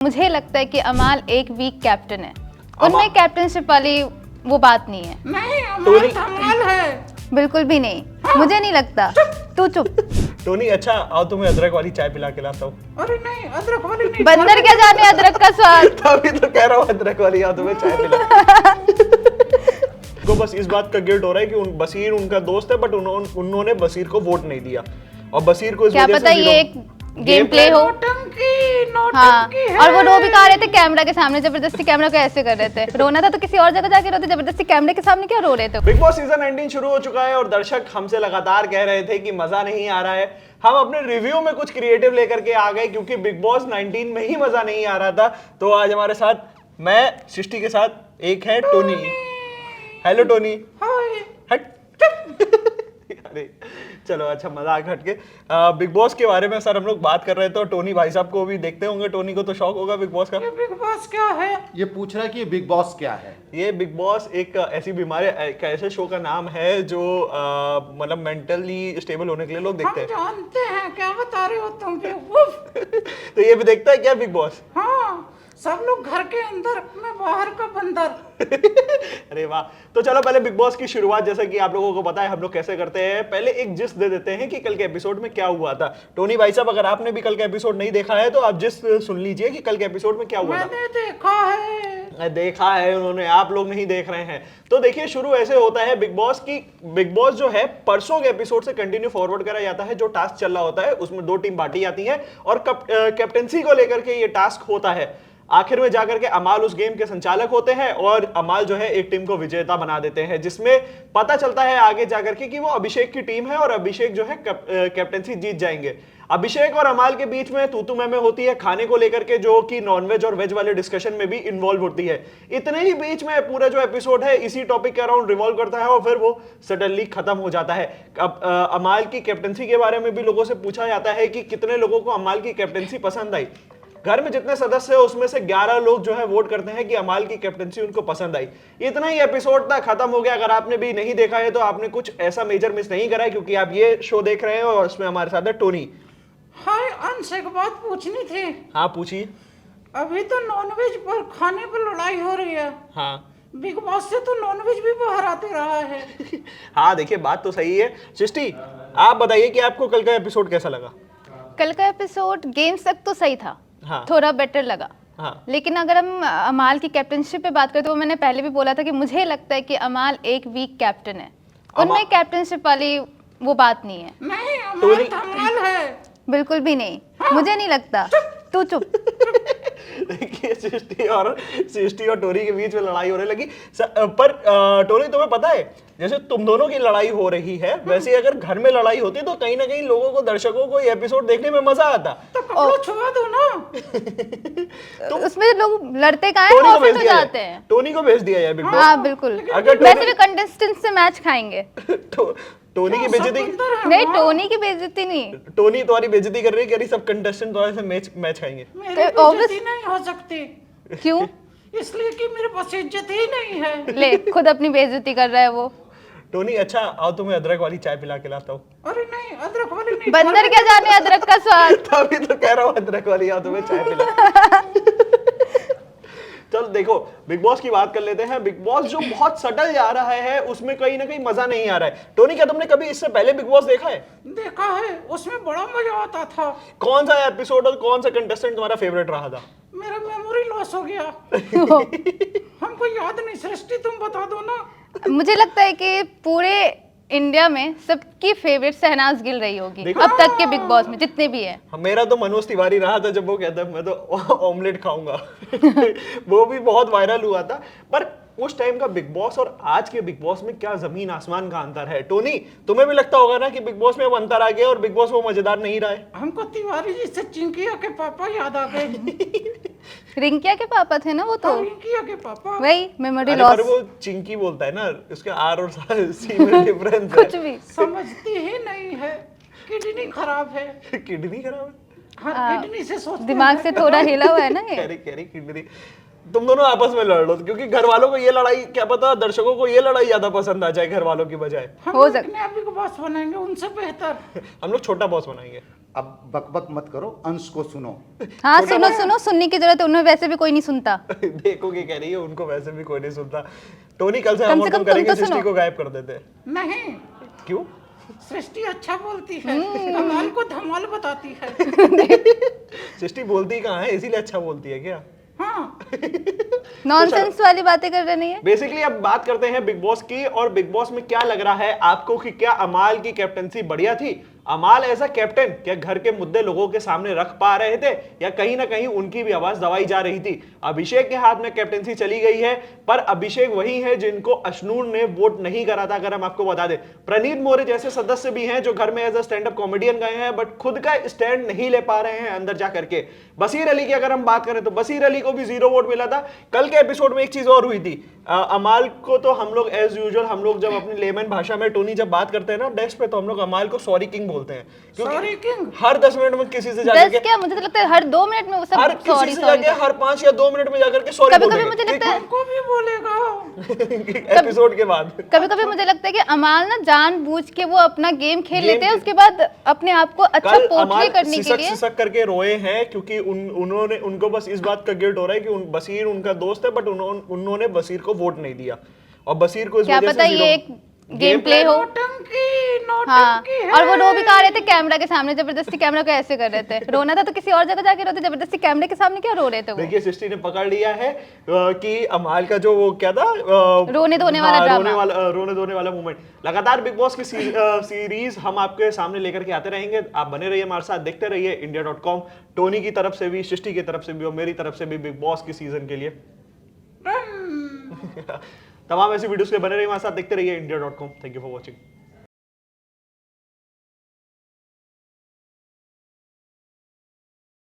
मुझे लगता है कि अमाल एक वीक कैप्टन है, उनमें कैप्टनशिप वाली वो बात नहीं है। नहीं, अमाल धमाल है। बिल्कुल भी नहीं। मुझे नहीं लगता। तू चुप। टोनी अच्छा आओ तुम्हें अदरक वाली चाय पिला के लाता हूँ। अरे नहीं, अदरक वाली नहीं। बंदर क्या जाने अदरक का स्वाद। तभी तो कह रहा हूँ अदरक वाली आओ तुम्हें चाय पिला। को बस इस बात का गिल्ट हो रहा है कि बशीर उनका दोस्त है, बट उन्होंने बशीर को वोट नहीं दिया और बशीर को इस क्या वजह पता से ये एक गेम प्ले हो। हाँ, और वो रो भी कहा रहे थे कैमरा के सामने, जबरदस्ती कैमरा को ऐसे कर रहे थे। रोना था तो किसी और जगह जाके रोते, जबरदस्ती कैमरे के सामने क्या रो रहे थे। बिग बॉस सीजन 19 शुरू हो चुका है और दर्शक हमसे लगातार कह रहे थे कि मजा नहीं आ रहा है। हम अपने रिव्यू में कुछ क्रिएटिव लेकर के आ गए क्योंकि बिग बॉस 19 में ही मजा नहीं आ रहा था। तो आज हमारे साथ मैं सृष्टि के साथ एक है टोनी। Hello Tony. हट। अरे चलो अच्छा मजाक हटके बिग बॉस के बारे में सर हम लोग बात कर रहे थे और टोनी भाई साहब को भी देखते होंगे। टोनी को तो शौक होगा बिग बॉस का। ये बिग बॉस क्या है? ये पूछ रहा है कि ये बिग बॉस क्या है। ये बिग बॉस एक ऐसी बीमारी, एक ऐसे शो का नाम है जो मतलब मेंटली स्टेबल होने के लिए लोग देखते हम हैं। जानते हैं, क्या बता रहे हो तुम भी? उफ। तो ये भी देखता है क्या बिग बॉस? हाँ, सब लोग घर के अंदर, मैं बाहर का बंदर। अरे वाह। तो चलो पहले बिग बॉस की शुरुआत, जैसा कि आप लोगों को पता है हम लोग कैसे करते हैं, पहले एक जिस्ट दे देते हैं कि कल के एपिसोड में क्या हुआ था। टोनी भाई साहब अगर आपने भी कल का एपिसोड नहीं देखा है तो आप जिस्ट सुन लीजिए कि कल के एपिसोड में क्या हुआ था। मैंने देखा है। देखा है उन्होंने, आप लोग नहीं देख रहे हैं। तो देखिए शुरू ऐसे होता है बिग बॉस की। बिग बॉस जो है परसों के एपिसोड से कंटिन्यू फॉरवर्ड करा जाता है। जो टास्क चल रहा होता है उसमें दो टीम बांटी जाती है और कैप्टनसी को लेकर के ये टास्क होता है। आखिर में जाकर के अमाल उस गेम के संचालक होते हैं और अमाल जो है एक टीम को विजेता बना देते हैं, जिसमें पता चलता है आगे जाकर के कि वो अभिषेक की टीम है और अभिषेक जो है कैप्टनसी जीत जाएंगे। अभिषेक और अमाल के बीच में तू मैं होती है खाने को लेकर के, जो कि नॉनवेज और वेज वाले डिस्कशन में भी इन्वॉल्व होती है। इतने ही बीच में पूरा जो एपिसोड है इसी टॉपिक के अराउंड रिवॉल्व करता है और फिर वो सडनली खत्म हो जाता है। अब अमाल की कैप्टनसी के बारे में भी लोगों से पूछा जाता है कि कितने लोगों को अमाल की कैप्टनसी पसंद आई। घर में जितने सदस्य हैं उसमें से 11 लोग जो है वोट करते हैं कि अमाल की कैप्टनसी उनको पसंद आई। इतना ही एपिसोड था, खत्म हो गया। अगर आपने भी नहीं देखा है तो आपने कुछ ऐसा मेजर मिस नहीं करा है, क्योंकि आप ये शो देख रहे हैं और उसमें हमारे साथ है टोनी। हाय अंश, एक बात पूछनी थी। हाँ पूछिए। अभी तो नॉनवेज पर खाने पर लड़ाई हो रही है। हाँ बिग बॉस से तो नॉनवेज भी बाहर आते रहा है। हाँ देखिए बात तो सही है। सृष्टि आप बताइए कि आपको कल का एपिसोड कैसा लगा? कल का एपिसोड गेम्स तक तो सही था। हाँ। थोड़ा बेटर लगा। हाँ। लेकिन अगर हम अमाल की कैप्टनशिप पे बात करें तो मैंने पहले भी बोला था कि मुझे लगता है कि अमाल एक वीक कैप्टन है, उनमें कैप्टनशिप वाली वो बात नहीं है। नहीं, अमाल धमाल है। बिल्कुल भी नहीं। मुझे नहीं लगता। तू चुप। देखिए सृष्टि और टोनी के बीच में लड़ाई होने लगी। पर टोनी तुम्हें पता है जैसे तुम दोनों की लड़ाई हो रही है, वैसे अगर घर में लड़ाई होती तो कहीं ना कहीं लोगों को, दर्शकों को ये एपिसोड देखने में मजा आता। तो कपड़ा छुआ दो ना। तो उसमें लोग लड़ते कहाँ हैं, टोनी को ऑफिस भेज में दिया जाते जाए। हैं। टोनी को भेज दिया जाए बिग बॉस। हाँ बिल्कुल। अगर वैसे भी कंटेस्टेंट से मैच खाएंगे। टोनी की बेइज्जती नहीं, टोनी की बेइज्जती नहीं। टोनी तुम्हारी बेइज्जती कर रही है, कह रही सब कंटेस्टेंट तुम्हारे से मैच खाएंगे। मेरी तो बेइज्जती नहीं हो सकती, क्यों? इसलिए कि मेरे पास इज्जत ही नहीं है। ले खुद अपनी बेइज्जती कर रहा है वो। टोनी अच्छा आओ तुम्हें अदरक वाली चाय पिला के लाता हूँ। अरे नहीं, अदरक वाली नहीं। बंदर क्या जाने अदरक का स्वाद। तभी तो कह रहा हूँ अदरक वाली आओ तुम्हें चाय पिला। चल देखो बिग बॉस की बात कर लेते हैं। बिग बॉस जो बहुत सटल जा रहा है उसमें कहीं ना कहीं मजा नहीं आ रहा है। टोनी क्या तुमने कभी इससे पहले बिग बॉस देखा है? देखा है, उसमें बड़ा मजा आता था। कौन सा एपिसोड और कौन सा कंटेस्टेंट तुम्हारा फेवरेट रहा था? मेरा मेमोरी लॉस हो गया। हमको याद नहीं। सृष्टि तुम बता दो ना। मुझे लगता है कि पूरे इंडिया में सबकी फेवरेट शहनाज गिल रही होगी देखो। अब तक के बिग बॉस में जितने भी हैं। मेरा तो मनोज तिवारी रहा था, जब वो कहता मैं तो ऑमलेट खाऊंगा। वो भी बहुत वायरल हुआ था। पर उस टाइम का बिग बॉस और आज के बिग बॉस में क्या जमीन आसमान का अंतर है। टोनी तुम्हें भी लगता होगा ना कि बिग बॉस में अब अंतर आ गया और बिग बॉस वो मजेदार नहीं रहा है। हमको तिवारी जी से चिंकिया के पापा याद आ गए। रिंकिया के पापा थे ना वो तो। चिंकिया के पापा। वही मेमोरी अरे लॉस। पर वो चिंकी बोलता है ना, उसके आर और सी में डिफरेंस है। कुछ भी समझती ही नहीं है। किडनी खराब है। किडनी खराब है। हाँ, किडनी से सोचते दिमाग हैं। से थोड़ा हिला हुआ है ना ये। कह रही किडनी। तुम दोनों आपस में लड़ लो, क्योंकि घर वालों को ये लड़ाई, क्या पता दर्शकों को ये लड़ाई ज्यादा पसंद आ जाए घर वालों की बजाय। हम हो लोग सकता- नया बिग बॉस बनाएंगे उनसे बेहतर। हम लोग छोटा बॉस बनाएंगे। अब बकबक मत करो, अंश को सुनो। हाँ सुनो सुनो, सुनने की जरूरत है, उन्हें वैसे भी कोई नहीं सुनता। देखो क्या कह रही है, उनको वैसे भी कोई नहीं सुनता। टोनी कल से कम हम से और कम तुम तुम करेंगे, तो सृष्टि सुनो। को गायब कर देते हैं। नहीं, क्यों? सृष्टि अच्छा बोलती है, कमाल को धमाल बताती है। सृष्टि बोलती कहाँ है, इसीलिए अच्छा बोलती है क्या? हाँ, नॉनसेंस वाली बातें कर रहे नहीं है। बेसिकली अब बात करते हैं बिग बॉस की, और बिग बॉस में क्या लग रहा है आपको कि क्या अमाल की कैप्टनसी बढ़िया थी? अमाल एज अ कैप्टन क्या घर के मुद्दे लोगों के सामने रख पा रहे थे, या कहीं ना कहीं उनकी भी आवाज दबाई जा रही थी? अभिषेक के हाथ में कैप्टनसी चली गई है, पर अभिषेक वही है जिनको अशनूर ने वोट नहीं करा था। अगर हम आपको बता दें, प्रणीत मोरे जैसे सदस्य भी हैं जो घर में as a stand up comedian गए हैं, बट खुद का स्टैंड नहीं ले पा रहे हैं अंदर जा करके। बशीर अली की अगर हम बात करें तो बशीर अली को भी 0 वोट मिला था। कल के एपिसोड में एक चीज और हुई थी, अमाल को तो हम लोग एज यूजुअल, हम लोग जब अपनी लेमन भाषा में टोनी जब बात करते हैं ना डेस्क पे, तो हम लोग अमाल को सॉरी किंग बोलते हैं, क्योंकि सॉरी किंग। हर 10 मिनट में किसी से जाकर दस क्या, मुझे तो लगता है हर 2 मिनट में वो हर सब किसी सॉरी से सॉरी। जाके हर 5 या 2 मिनट में जाकर के सॉरी कभी-कभी मुझे लगता है हमको भी बोलेगा। एपिसोड के बाद। कभी-कभी मुझे लगता है कि अमाल ना जानबूझ के वो अपना गेम खेल गेम लेते हैं, खेल- उसके बाद अपने आप को अच्छा कल पोर्ट्रे अमाल करने के लिए। सिसक करके रोए हैं, क्योंकि उन्होंने उनको बस इस बात का गिल्ट हो रहा है कि बशीर उनका दोस्त है, बट उन्होंने बशीर को वोट नहीं दिया, और बशीर को इस क्या वजह पता से ये एक गेम प्ले हो। नौटंकी, हाँ, नौटंकी है। और वो रो भी कहा रहे थे कैमरा के सामने, जबरदस्ती कैमरा को ऐसे कर रहे थे। रोना था तो किसी और जगह जाके रोते, जबरदस्ती कैमरे के सामने क्या रो रहे थे वो। देखिए सृष्टि ने पकड़ लिया है कि अमाल का जो वो क्या था, रोने धोने वाला ड्रामा। रोने धोने वाला मूवमेंट। लगातार बिग बॉस की सीरीज हम आपके सामने लेकर के आते रहेंगे। आप बने रहिए हमारे साथ, देखते रहिए India.com। टोनी की तरफ से भी, सृष्टि की तरफ से भी, और मेरी तरफ से भी बिग बॉस की सीजन के लिए तमाम ऐसी वीडियोस के बने रहिए हमारे साथ, देखते रहिए India.com। Thank you for watching.